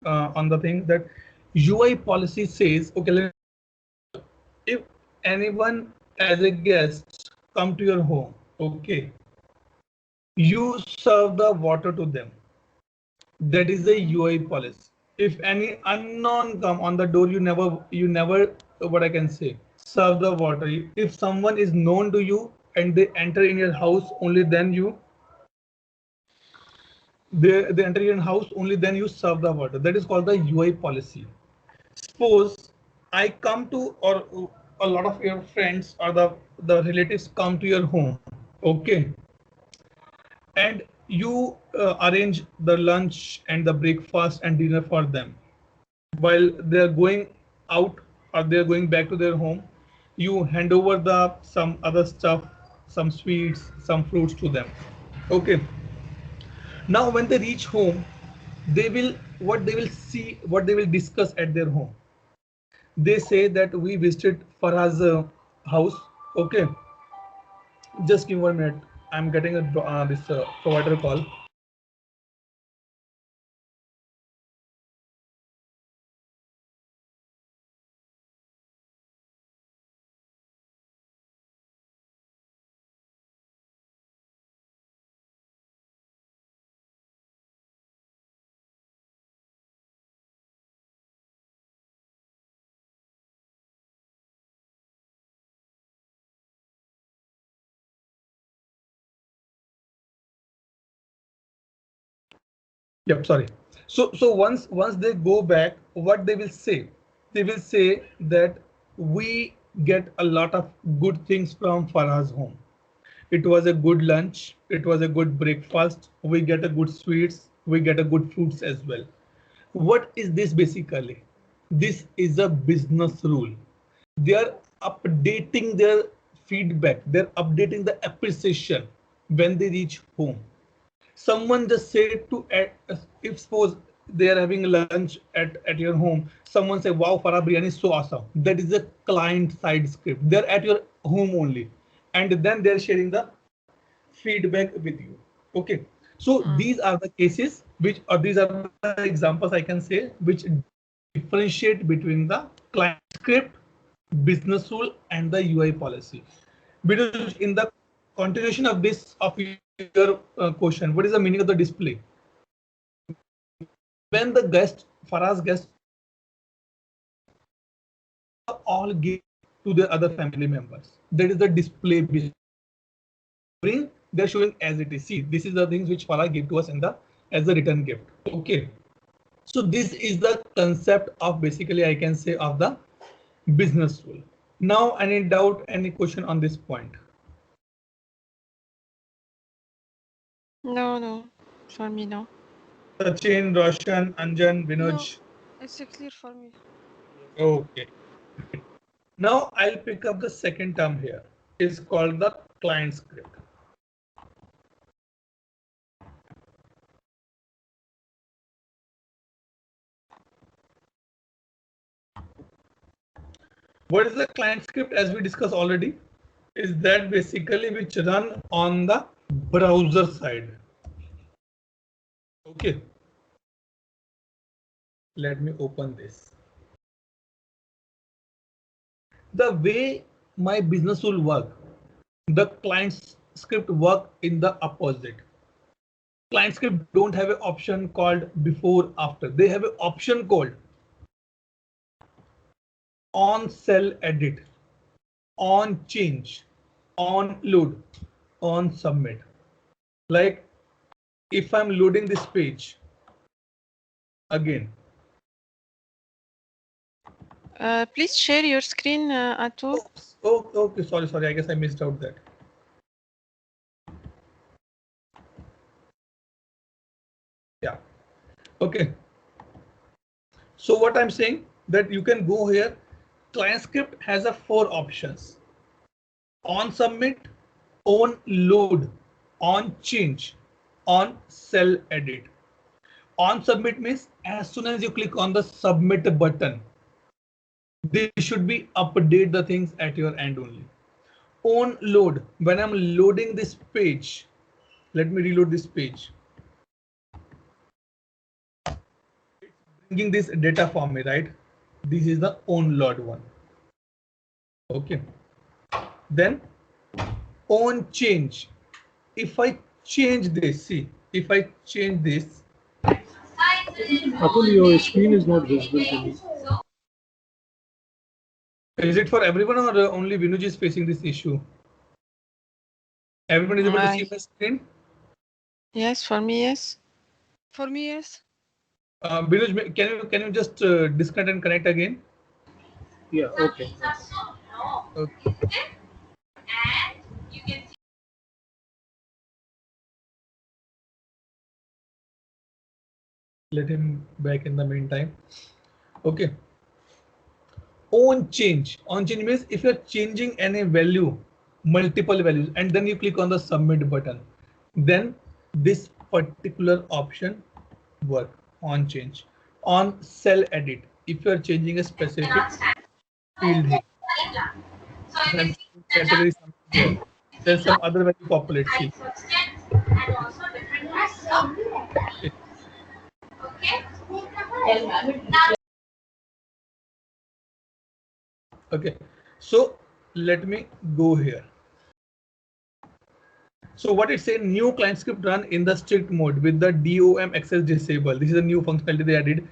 on the thing that UI policy says, okay, if anyone as a guest come to your home, okay, you serve the water to them. That is the UI policy. If any unknown come on the door, you never, what I can say, serve the water. If someone is known to you and they enter in your house, only then they enter your house, only then you serve the water. That is called the UI policy. Suppose I come to, or a lot of your friends or the relatives come to your home, okay, and you arrange the lunch and the breakfast and dinner for them. While they're going out or they're going back to their home, you hand over the some other stuff, some sweets, some fruits to them. Okay. Now when they reach home, they will, what they will see, what they will discuss at their home. They say that we visited Farah's house. Okay. Just give 1 minute. I'm getting a this provider call. Yep, sorry. So once they go back, what they will say? They will say that we get a lot of good things from Farah's home. It was a good lunch. It was a good breakfast. We get a good sweets. We get a good fruits as well. What is this basically? This is a business rule. They are updating their feedback. They're updating the appreciation when they reach home. Someone just said to, if suppose they are having lunch at your home, someone say, wow, Farah biryani is so awesome. That is a client side script. They're at your home only, and then they're sharing the feedback with you. Okay. So these are the cases which, or these are the examples I can say, which differentiate between the client script, business rule, and the UI policy. Because in the continuation of this, of your question, what is the meaning of the display? When the guest, Farah's guest, all give to their other family members. That is the display business. They're showing as it is. See, this is the things which Farah gave to us in the, as a return gift. Okay. So this is the concept of, basically I can say, of the business rule. Now, any doubt, any question on this point? No, no. For me, no. Sachin, Roshan, Anjan, No, Vinoj. it's clear for me. Okay. Now I'll pick up the second term here. Is called the client script. What is the client script? As we discussed already, is that basically which run on the browser side. Okay. Let me open this. The way my business will work, the client script work in the opposite. Client script don't have an option called before after. They have an option called on cell edit, on change, on load, on submit. Like if I'm loading this page again. Please share your screen, Atul. Oops. Oh, okay. Sorry. I guess I missed out that. Yeah. Okay. So what I'm saying, that you can go here. Client script has a 4 options: on submit, on load, on change, on cell edit. On submit means as soon as you click on the submit button, they should be update the things at your end only. On load, when I'm loading this page, let me reload this page. bringing this data for me, right? This is the on load one. Okay. Then on change. If I change this, see, if I change this. Atul, your screen is not visible to me. Is it for everyone or only Vinuj is facing this issue? Everyone is able to see my screen? Yes, for me, yes. For me, yes. Vinuj, can you just disconnect and connect again? Yeah, okay. Okay. Let him back in the meantime. Okay. On change. On change means if you're changing any value, multiple values, and then you click on the submit button, then this particular option work on change. On cell edit, if you're changing a specific field here, then category something here, then some other value populates. See. Okay, so let me go here. So what it says, new client script run in the strict mode with the DOM access disabled. This is a new functionality they added.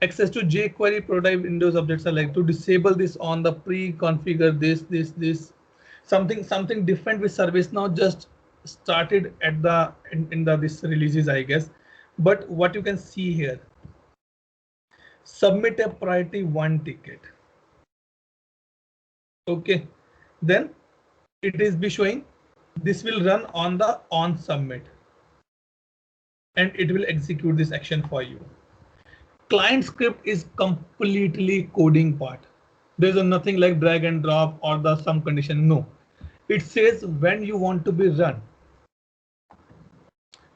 Access to jQuery prototype Windows objects are like to disable this on the pre-configure this. Something different with ServiceNow just started at the in the this releases, I guess. But what you can see here, submit a priority 1 ticket. Okay, then it is be showing this will run on the on submit and it will execute this action for you. Client script is completely coding part. There's nothing like drag and drop or the some condition. No, it says when you want to be run.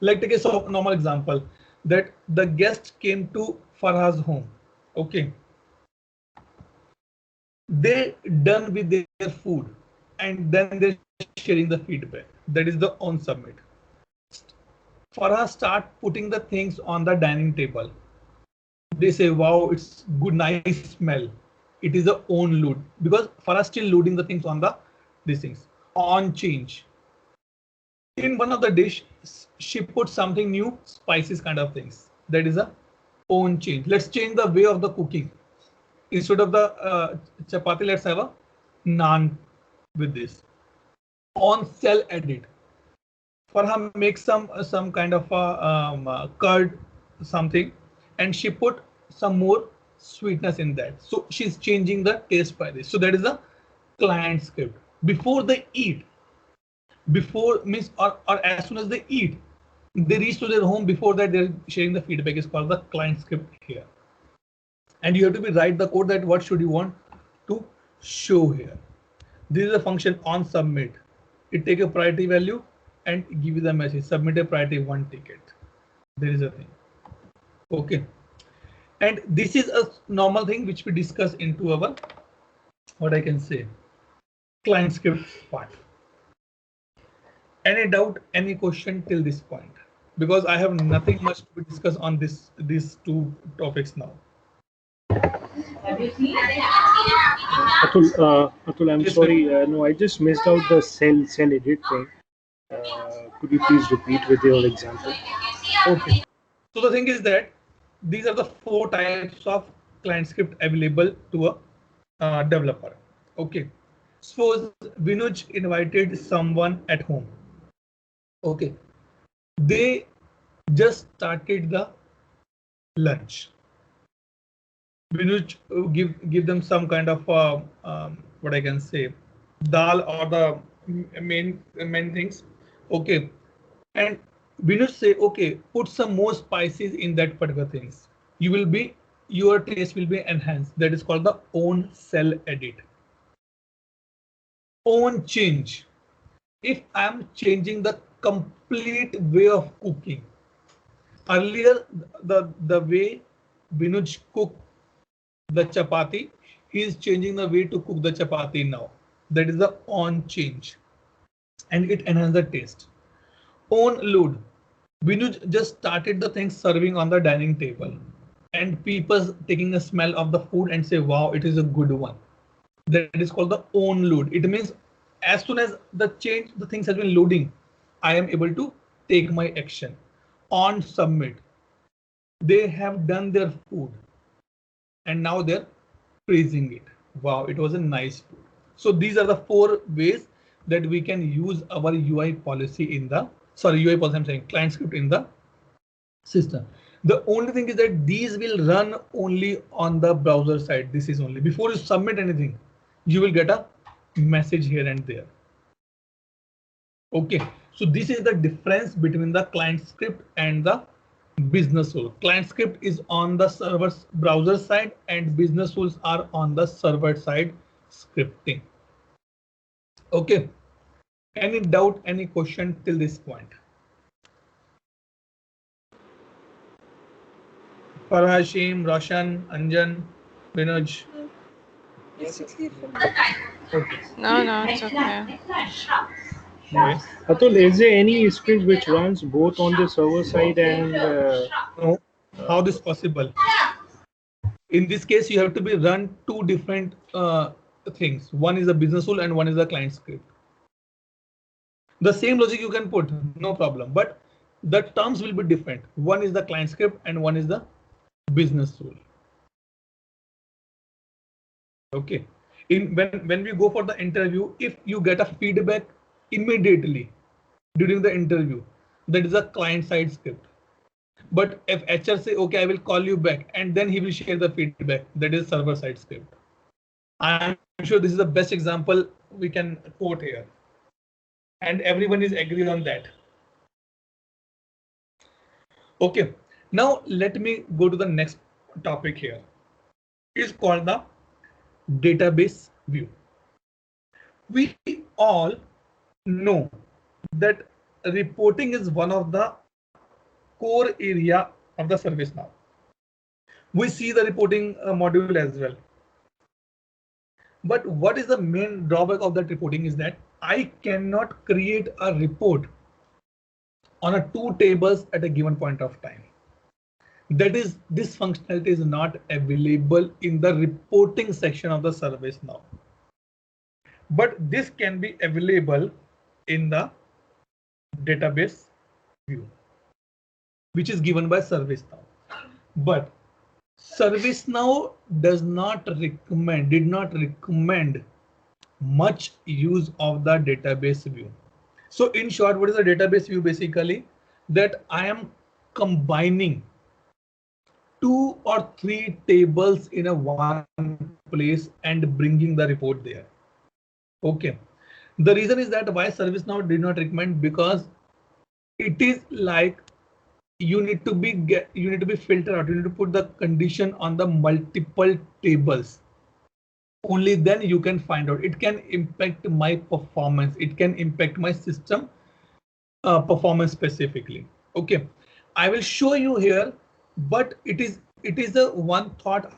Like take a normal example that the guest came to Farhaz's home. Okay, they done with their food and then they're sharing the feedback. That is the on submit. Farhaz start putting the things on the dining table. They say, wow, it's good, nice smell. It is the own load because Farhaz still loading the things on the these things. On change. In one of the dish, she put something new, spices kind of things. That is a own change. Let's change the way of the cooking. Instead of the chapati, let's have a naan with this. On cell edit. Farha makes some kind of a curd something, and she put some more sweetness in that. So she's changing the taste by this. So that is the client script. Before they eat, before means or as soon as they eat, they reach to their home. Before that, they're sharing the feedback. Is called the client script here. And you have to be write the code that what should you want to show here. This is a function on submit. It take a priority value and give you the message, submit a priority 1 ticket. There is a thing. Okay. And this is a normal thing which we discuss into our, what I can say, client script part. Any doubt, any question till this point? Because I have nothing much to discuss on these two topics now. Atul, I'm sorry. No, I just missed out the cell edit thing. Could you please repeat with your example? Okay. So the thing is that these are the 4 types of client script available to a developer. Okay. Suppose Vinuj invited someone at home. Okay. They just started the lunch. Vinuj give them some kind of what I can say, dal or the main things. Okay. And Vinuj say, okay, put some more spices in that particular things. Your taste will be enhanced. That is called the own cell edit. Own change. If I'm changing the complete way of cooking. Earlier, the way Vinuj cooked the chapati, he is changing the way to cook the chapati now. That is the on change. And it enhances the taste. On load. Vinuj just started the things serving on the dining table. and people taking a smell of the food and say, wow, it is a good one. That is called the on load. It means as soon as the things has been loading, I am able to take my action. On submit, they have done their food and now they're praising it. Wow, it was a nice food. So these are the 4 ways that we can use our UI policy in the, UI policy, I'm saying client script in the system. The only thing is that these will run only on the browser side. This is only before you submit anything, you will get a message here and there. Okay, so this is the difference between the client script and the business rule. Client script is on the server's browser side and business rules are on the server side scripting. Okay, any doubt, any question till this point? Farhashim, Roshan, Anjan, Vinoj. It's okay for me. Okay. No, it's okay. Yes. Atul, is there any script which runs both on the server side and No. How this possible? In this case, you have to be run 2 different things. One is a business rule and one is a client script. The same logic you can put, no problem, but the terms will be different. One is the client script and one is the business rule. Okay. When we go for the interview, if you get a feedback immediately during the interview, that is a client side script. But if HR say, okay, I will call you back, and then he will share the feedback, that is server side script. I'm sure this is the best example we can quote here. And everyone is agreed on that. Okay, now let me go to the next topic here. It's called the database view. We all know that reporting is one of the core area of the ServiceNow. We see the reporting module as well. But what is the main drawback of that reporting is that I cannot create a report on a 2 tables at a given point of time. That is, this functionality is not available in the reporting section of the ServiceNow. But this can be available in the database view, which is given by ServiceNow. But ServiceNow did not recommend much use of the database view. So in short, what is the database view? Basically, that I am combining 2 or 3 tables in a one place and bringing the report there. Okay. The reason is that why ServiceNow did not recommend, because it is like you need to be filtered out. You need to put the condition on the multiple tables. Only then you can find out. It can impact my performance. It can impact my system performance specifically. Okay, I will show you here, but it is a one thought.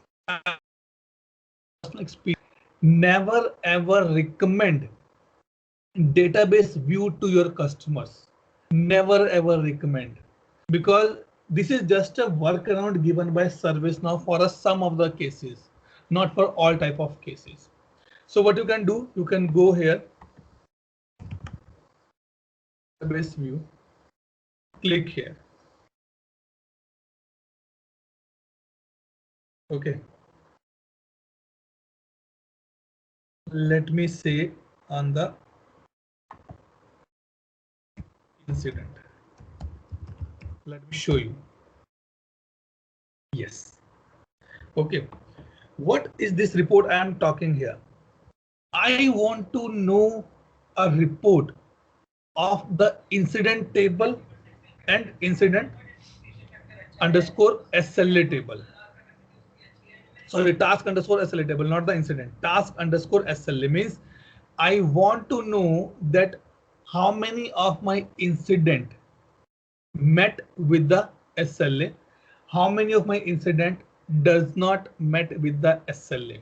Never ever recommend database view to your customers. Never ever recommend, because this is just a workaround given by ServiceNow for some of the cases, not for all type of cases. So what you can do, you can go here, database view, click here. Okay. Let me say on the incident. Let me show you. Yes. Okay. What is this report I am talking here? I want to know a report of the incident table and incident underscore SLA table. Sorry, task underscore SLA table, not the incident. Task underscore SLA means I want to know that how many of my incident met with the SLA, how many of my incident does not met with the SLA.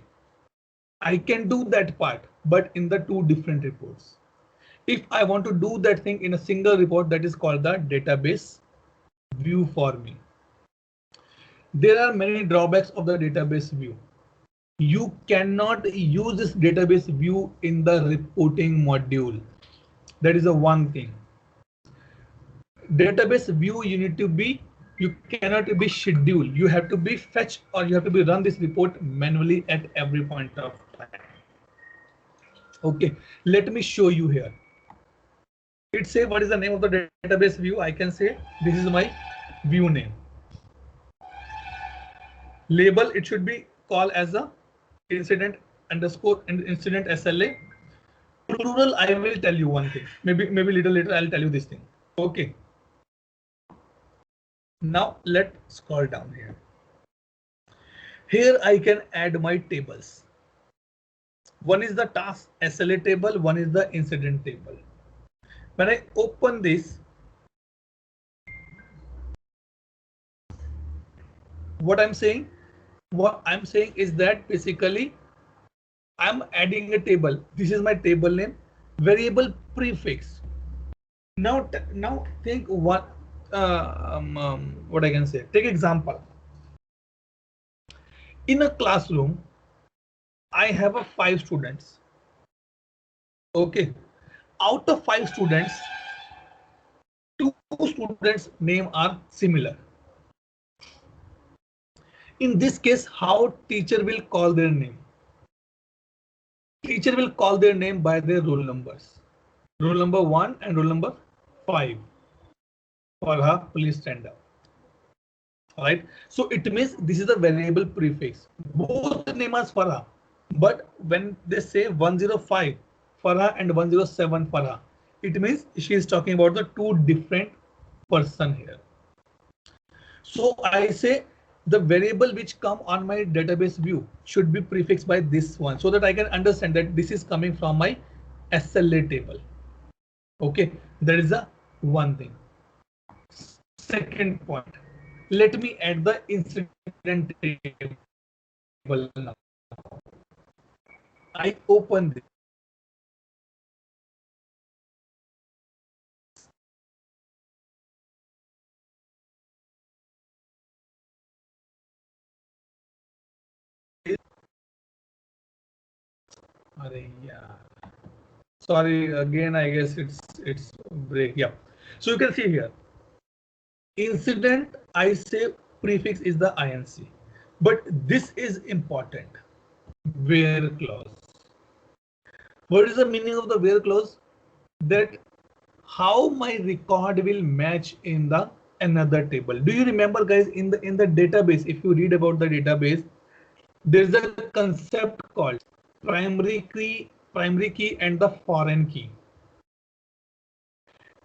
I can do that part, but in the 2 different reports. If I want to do that thing in a single report, that is called the database view for me. There are many drawbacks of the database view. You cannot use this database view in the reporting module. That is the one thing. Database view, you cannot be scheduled. You have to be fetch, or you have to be run this report manually at every point of time. Okay, let me show you here. It say what is the name of the database view. I can say this is my view name. Label, it should be called as a incident underscore incident SLA. Plural, I will tell you one thing. Maybe little later I'll tell you this thing. Okay. Now let's scroll down here. Here I can add my tables. One is the task SLA table, one is the incident table. When I open this, what I'm saying is that basically I'm adding a table. This is my table name, variable prefix. Now think what I can say. Take example. In a classroom, I have 5 students. Okay, out of 5 students, 2 students' name are similar. In this case, how teacher will call their name? Teacher will call their name by their roll numbers. Roll number 1 and roll number 5. Farha, please stand up. All right. So it means this is a variable prefix. Both names are Farha, but when they say 105 Farha and 107 Farha, it means she is talking about the 2 different person here. So I say the variable which come on my database view should be prefixed by this one, so that I can understand that this is coming from my SLA table. Okay, that is the one thing. Second point, let me add the incident table now. I open this. Sorry again, I guess it's break. Yeah, so you can see here incident, I say prefix is the INC, but this is important. Where clause. What is the meaning of the where clause? That how my record will match in the another table. Do you remember, guys, in the database, if you read about the database, there's a concept called primary key and the foreign key.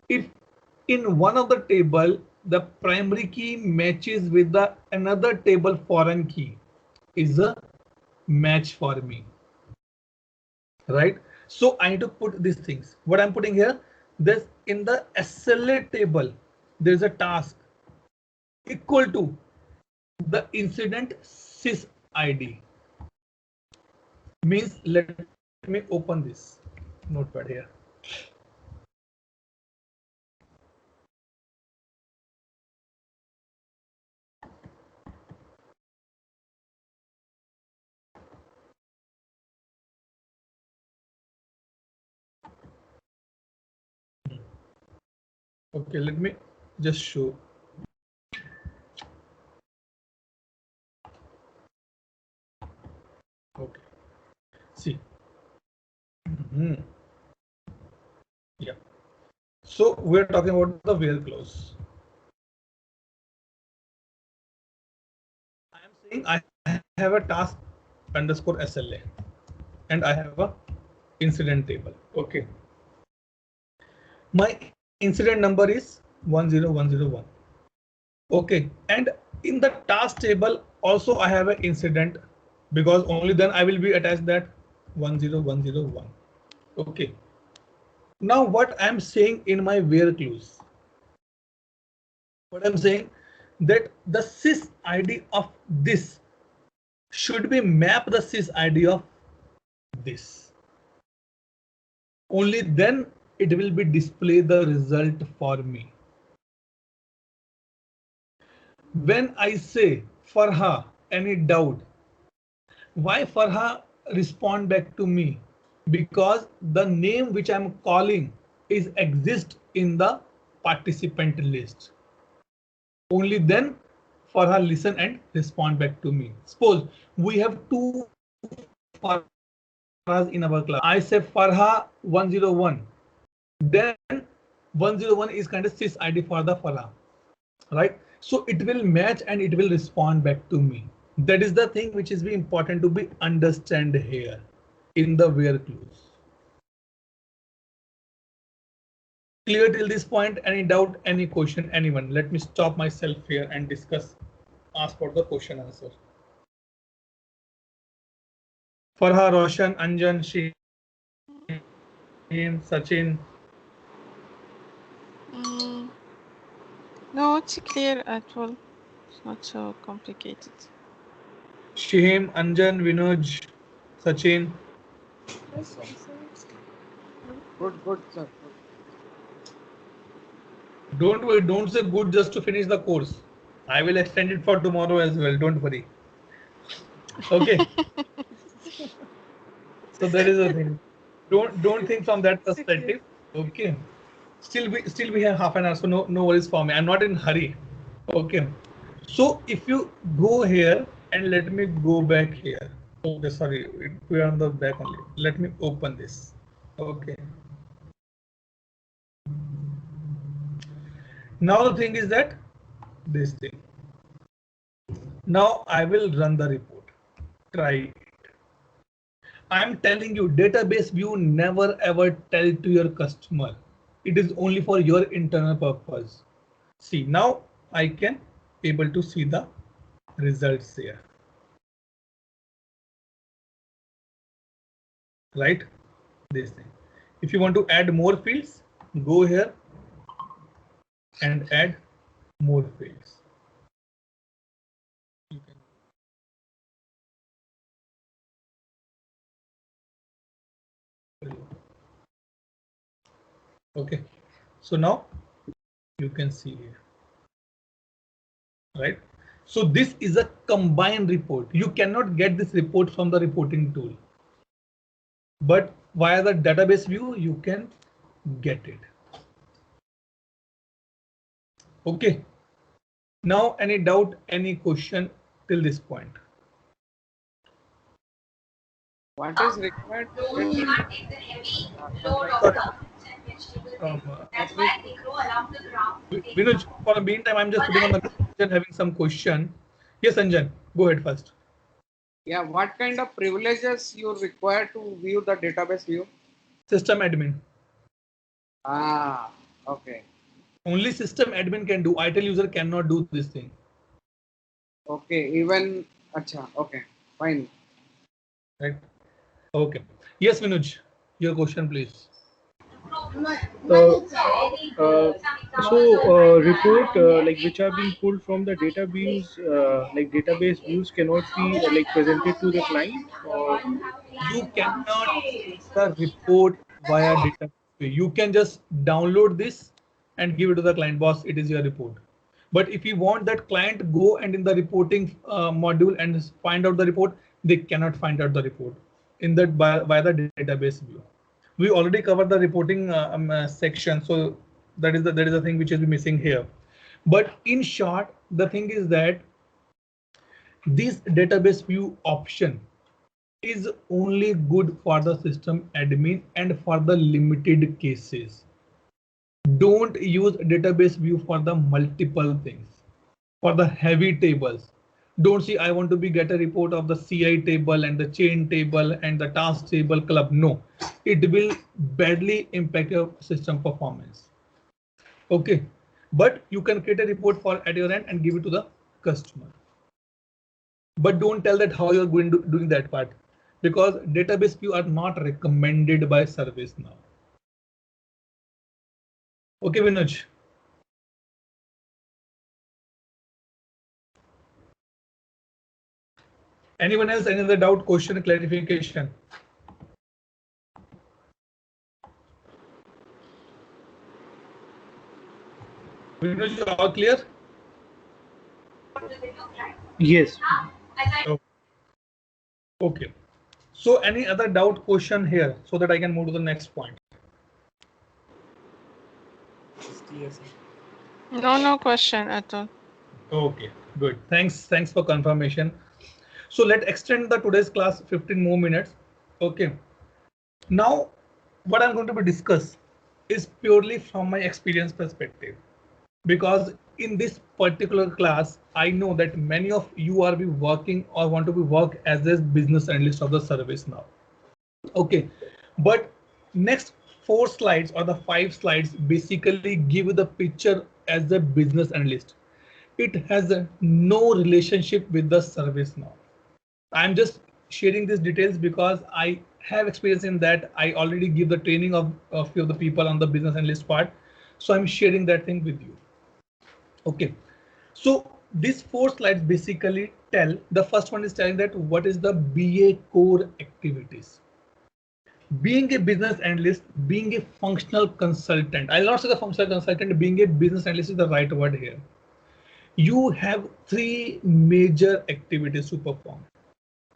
If in one of the table the primary key matches with the another table foreign key, is a match for me, right? So I need to put these things. What I'm putting here, this in the SLA table, there's a task equal to the incident sys ID. Means, let me open this notepad here. Okay, let me just show. Okay, see. Yeah, so we're talking about the where clause. I am saying I have a task underscore SLA and I have a incident table. Okay, my incident number is 10101. Okay, and in the task table also I have an incident, because only then I will be attached that 10101. Okay, now what I'm saying in my where clause, what I'm saying, that the sys ID of this should be map the sys ID of this. Only then it will be display the result for me. When I say Farha, any doubt? Why Farha respond back to me? Because the name which I'm calling is exist in the participant list. Only then Farha listen and respond back to me. Suppose we have two Farhas in our class. I say Farha 101. Then 101 is kind of sys ID for the Farha, right? So it will match and it will respond back to me. That is the thing which is very important to be understand here in the where clause. Clear till this point? Any doubt, any question, anyone? Let me stop myself here and discuss, ask for the question answer. Farha, Roshan, Anjan, Sheen, Sachin. No, it's clear at all. It's not so complicated. Shihim, Anjan, Vinoj, Sachin. Good, sir. Don't say good just to finish the course. I will extend it for tomorrow as well. Don't worry. Okay. So that is the thing. Don't think from that perspective. Okay. Still we have half an hour, so no worries for me. I'm not in hurry. Okay. So if you go here and let me go back here. Okay, sorry, we are on the back only. Let me open this. Okay. Now the thing is that this thing. Now I will run the report. Try it. I'm telling you, database view never ever tell to your customer. It is only for your internal purpose. See, now I can able to see the results here. Right? This thing. If you want to add more fields, go here and add more fields. Okay, so now you can see here, right? So this is a combined report. You cannot get this report from the reporting tool, but via the database view you can get it. Okay, now any doubt, any question till this point? What is required? Vinoj, for the meantime, I'm just putting on the and having some question. Yes, Anjan, go ahead first. Yeah, what kind of privileges you require to view the database view? System admin. Ah, okay. Only system admin can do. ITIL user cannot do this thing. Okay, even acha, okay, fine. Right. Okay. Yes, Vinoj, your question, please. Report like which are being pulled from the database, like database views cannot be like presented to the client. Or You cannot see the report via data. You can just download this and give it to the client. Boss, it is your report. But if you want that client go and in the reporting module and find out the report, they cannot find out the report in that via the database view. We already covered the reporting section, so that is the thing which is missing here. But in short, the thing is that this database view option is only good for the system admin and for the limited cases. Don't use database view for the multiple things. For the heavy tables, don't see I want to be get a report of the CI table and the chain table and the task table club. No, it will badly impact your system performance. Okay, but you can create a report for at your end and give it to the customer. But don't tell that how you're going to doing that part, because database view are not recommended by ServiceNow. Okay, Vinoj. Anyone else? Any other doubt, question, clarification? Vinoj, all clear? Yes. Okay. So any other doubt question here so that I can move to the next point? No question at all. Okay, good. Thanks for confirmation. So let's extend the today's class 15 more minutes. Okay. Now, what I'm going to be discuss is purely from my experience perspective, because in this particular class, I know that many of you are be working or want to be work as a business analyst of the service now. Okay, but next 4 slides or the 5 slides basically give you the picture as a business analyst. It has no relationship with the service now. I'm just sharing these details because I have experience in that. I already give the training of a few of the people on the business analyst part. So I'm sharing that thing with you. Okay. So these 4 slides basically tell, the first one is telling that what is the BA core activities. Being a business analyst, being a functional consultant, I'll not say the functional consultant, being a business analyst is the right word here. You have 3 major activities to perform: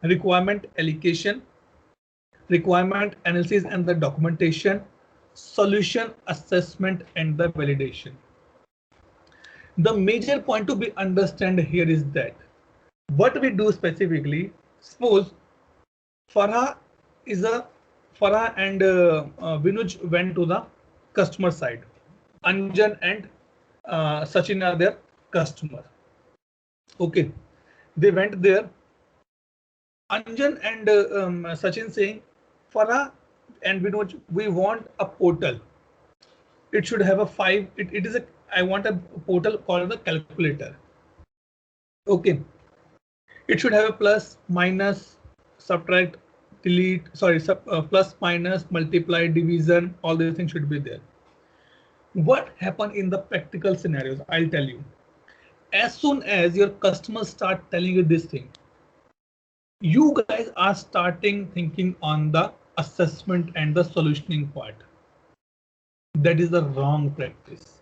requirement allocation, requirement analysis and the documentation, solution assessment and the validation. The major point to be understand here is that what we do specifically, suppose Farah is a Farah and Vinuj went to the customer side. Anjan and Sachin are their customer. Okay, they went there. Anjan and Sachin saying, Farah and Vinod, we want a portal. It should have a 5. It is a. I want a portal called the calculator. Okay. It should have a plus, minus, subtract, delete. Sorry, plus, minus, multiply, division. All these things should be there. What happened in the practical scenarios? I'll tell you. As soon as your customers start telling you this thing, you guys are starting thinking on the assessment and the solutioning part. That is the wrong practice.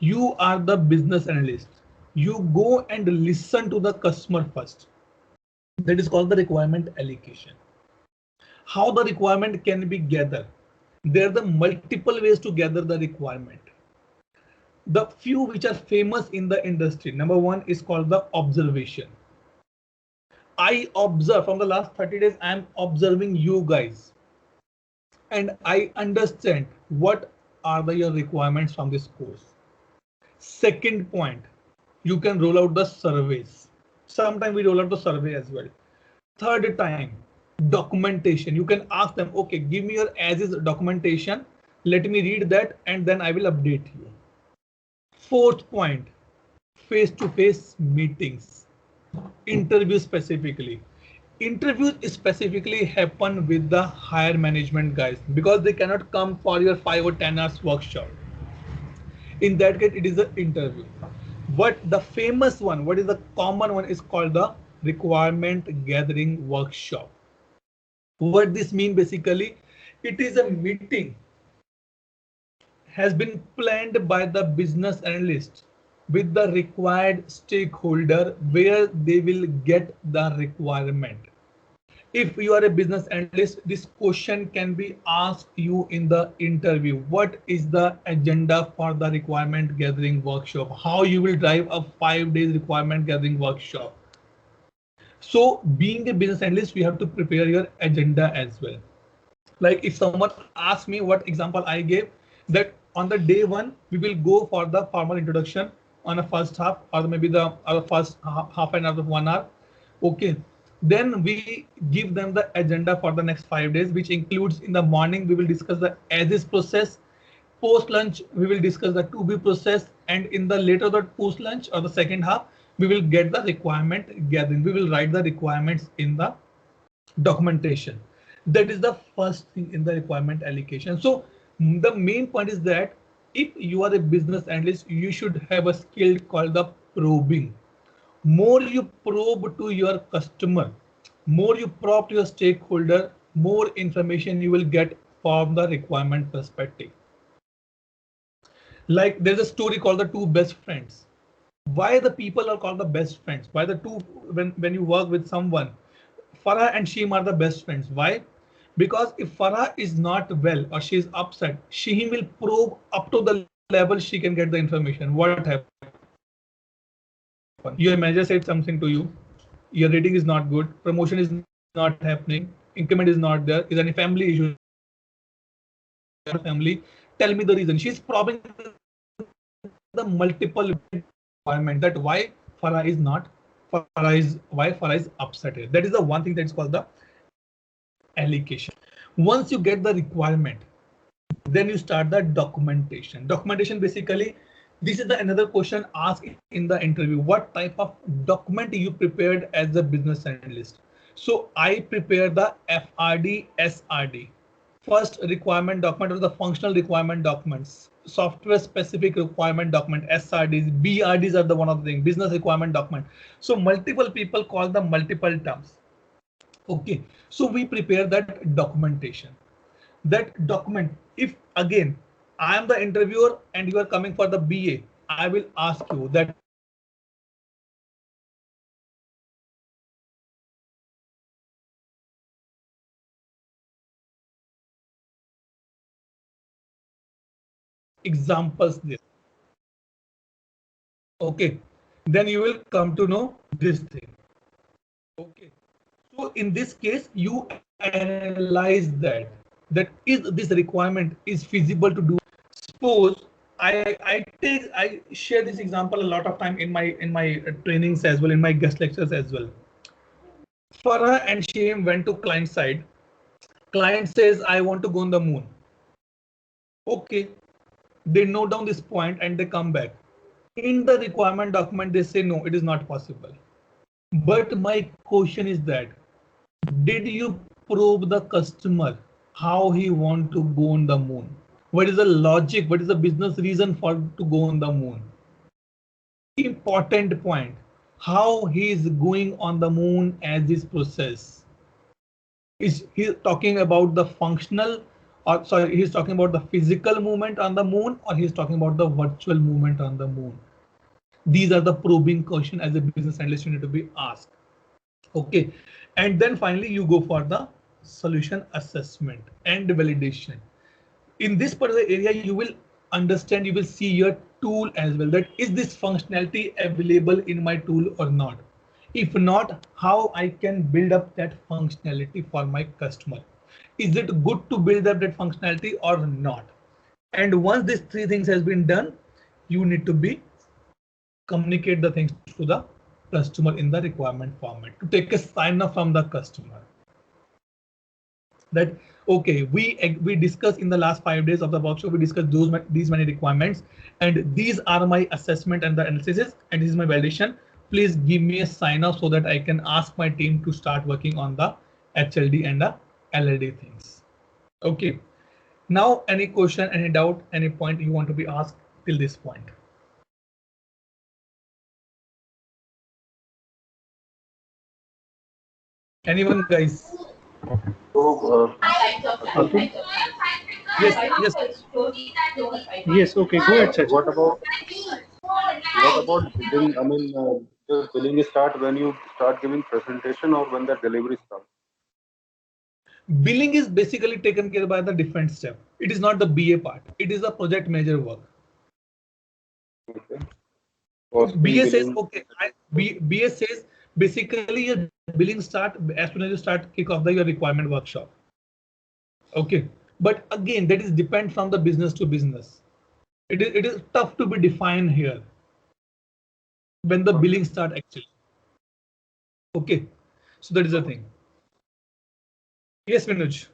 You are the business analyst. You go and listen to the customer first. That is called the requirement allocation. How the requirement can be gathered? There are the multiple ways to gather the requirement. The few which are famous in the industry. Number one is called the observation. I observe from the last 30 days, I am observing you guys. And I understand what are your requirements from this course. Second point, you can roll out the surveys. Sometimes we roll out the survey as well. Third time, documentation. You can ask them, okay, give me your as is documentation. Let me read that and then I will update you. Fourth point, face-to-face meetings. Interviews specifically. Interviews specifically happen with the higher management guys because they cannot come for your 5 or 10 hours workshop. In that case, it is an interview. But the famous one, what is the common one, is called the requirement gathering workshop. What this means basically, it is a meeting has been planned by the business analyst with the required stakeholder where they will get the requirement. If you are a business analyst, this question can be asked you in the interview. What is the agenda for the requirement gathering workshop? How you will drive a 5 days requirement gathering workshop? So being a business analyst, you have to prepare your agenda as well. Like if someone asks me what example I gave, that on the day one, we will go for the formal introduction on a first half or maybe the first half an hour of 1 hour. Okay. Then we give them the agenda for the next 5 days, which includes in the morning, we will discuss the as is process. Post lunch, we will discuss the to be process. And in the later the post lunch or the second half, we will get the requirement gathering. We will write the requirements in the documentation. That is the first thing in the requirement allocation. So the main point is that if you are a business analyst, you should have a skill called the probing. More you probe to your customer, more you probe to your stakeholder, more information you will get from the requirement perspective. Like there's a story called the two best friends. Why the people are called the best friends? Why the two, when you work with someone, Farah and Sheem are the best friends. Why? Because if Farah is not well or she is upset, Sheem will probe up to the level she can get the information. What happened? Your manager said something to you. Your rating is not good. Promotion is not happening. Increment is not there. Is there any family issue in your family? Tell me the reason. She's probing the multiple requirement that why Farah is not, why Farah is upset here. That is the one thing that is called the allocation. Once you get the requirement, then you start the documentation. Documentation basically, this is the another question asked in the interview. What type of document you prepared as a business analyst? So I prepared the FRD, SRD. First requirement document or the functional requirement documents, software specific requirement document, SRDs, BRDs are the one of the thing, business requirement document. So multiple people call the multiple terms. Okay, so we prepare that documentation. That document, if again I am the interviewer and you are coming for the BA, I will ask you that examples there. Okay, then you will come to know this thing. Okay, so in this case you analyze that is this requirement is feasible to do. Suppose I share this example a lot of time in my trainings as well, in my guest lectures as well. Farah and Shem went to client side. Client says, I want to go on the moon. Okay, they note down this point and they come back. In the requirement document, they say, no, it is not possible. But my question is that, did you probe the customer how he want to go on the moon? What is the logic? What is the business reason for to go on the moon? Important point, how he is going on the moon as this process. Is he talking about the functional, or sorry, he's talking about the physical movement on the moon, or he's talking about the virtual movement on the moon? These are the probing question as a business analyst you need to be asked. Okay, and then finally you go for the solution assessment and validation. In this particular area you will understand, you will see your tool as well, that is this functionality available in my tool or not. If not, how I can build up that functionality for my customer. Is it good to build up that functionality or not? And once these three things has been done, you need to be communicate the things to the customer in the requirement format to take a sign off from the customer that okay, we discussed in the last 5 days of the workshop, we discussed these many requirements, and these are my assessment and the analysis, and this is my validation. Please give me a sign off so that I can ask my team to start working on the HLD and the LLD things. Okay, now any question, any doubt, any point you want to be asked till this point? Anyone, guys? So, Atul? Yes, yes. Yes, okay, go ahead, Sachin. what about billing? I mean, does billing start when you start giving presentation or when the delivery starts? Billing is basically taken care by the different step. It is not the BA part. It is the project manager work. Okay. Costing, BA says, billing. okay, BA says basically your billing start as soon as you start kick off your requirement workshop. Okay, but again, that is depend from the business to business. It is tough to be defined here when the billing start actually. Okay, so that is the thing. Yes, Vinuj.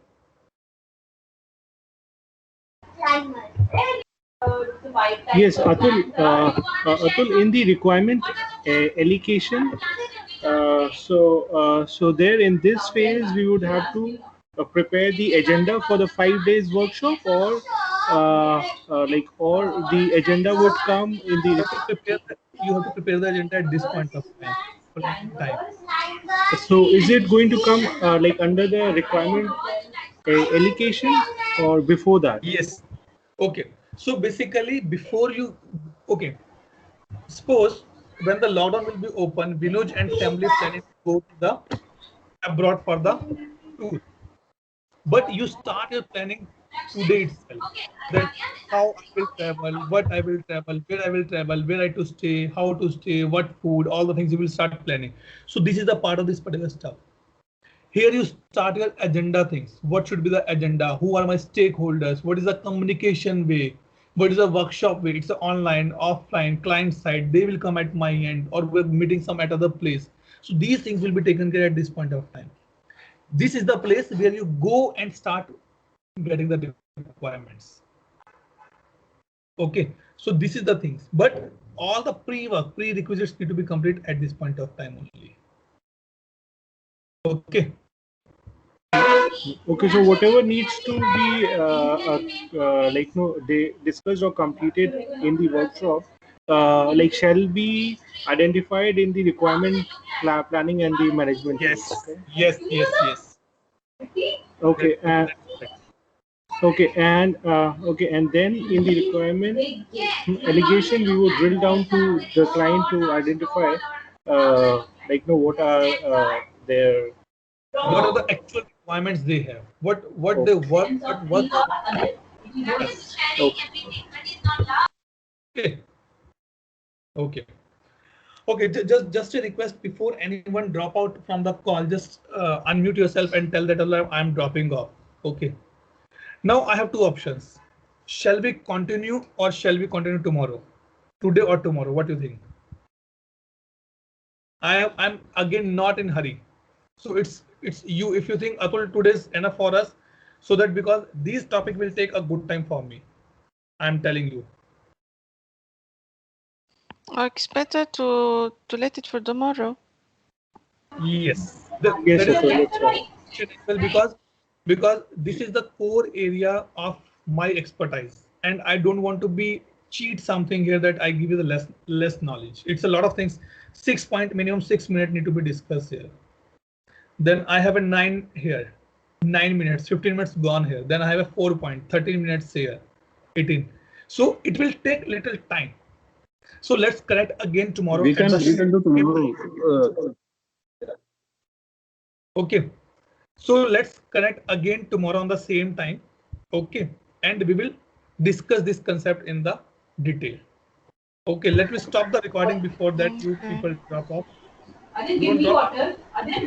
Yes, Atul, in the requirement allocation, so there in this phase we would have to prepare the agenda for the 5 days workshop, or or the agenda would come in the. You have to prepare the agenda at this point of time. So is it going to come under the requirement allocation or before that? Yes. Okay. So basically, before you, okay, suppose when the lockdown will be open, Vinod and family planning to go to the abroad for the tour. But you start your planning today itself. That how I will travel, what I will travel, where I to stay, how to stay, what food, all the things you will start planning. So this is the part of this particular stuff. Here you start your agenda things. What should be the agenda? Who are my stakeholders? What is the communication way? What is the workshop way? It's online, offline, client side. They will come at my end, or we're meeting some at other place. So these things will be taken care at this point of time. This is the place where you go and start getting the requirements. Okay, so this is the things, but all the pre-work, prerequisites need to be complete at this point of time only. Okay. Okay, so whatever needs to be like they discussed or completed in the workshop, like shall be identified in the requirement planning and the management. Yes. Okay. Yes. Okay. Okay, and then in the requirement allegation, we would drill down to the client to identify, like what are their What are the actual requirements they have? What they work? What yes. Okay. Okay. Just a request before anyone drop out from the call. Just unmute yourself and tell that I'm dropping off. Okay. Now I have two options. Shall we continue or shall we continue tomorrow? Today or tomorrow? What do you think? I'm again not in hurry. So it's you. If you think Atul today is enough for us, so that because these topic will take a good time for me. I'm telling you. It's better to let it for tomorrow. Yes. yes, That okay, is that's right. well because this is the core area of my expertise, and I don't want to be cheat something here that I give you the less knowledge. It's a lot of things. 6 point minimum 6 minutes need to be discussed here. Then I have a 9 here, 9 minutes, 15 minutes gone here. Then I have a 4 point, 13 minutes here, 18. So it will take little time. So let's connect again tomorrow. We can do tomorrow. Okay. So let's connect again tomorrow on the same time. Okay. And we will discuss this concept in the detail. Okay. Let me stop the recording before that you people drop off. Don't drop.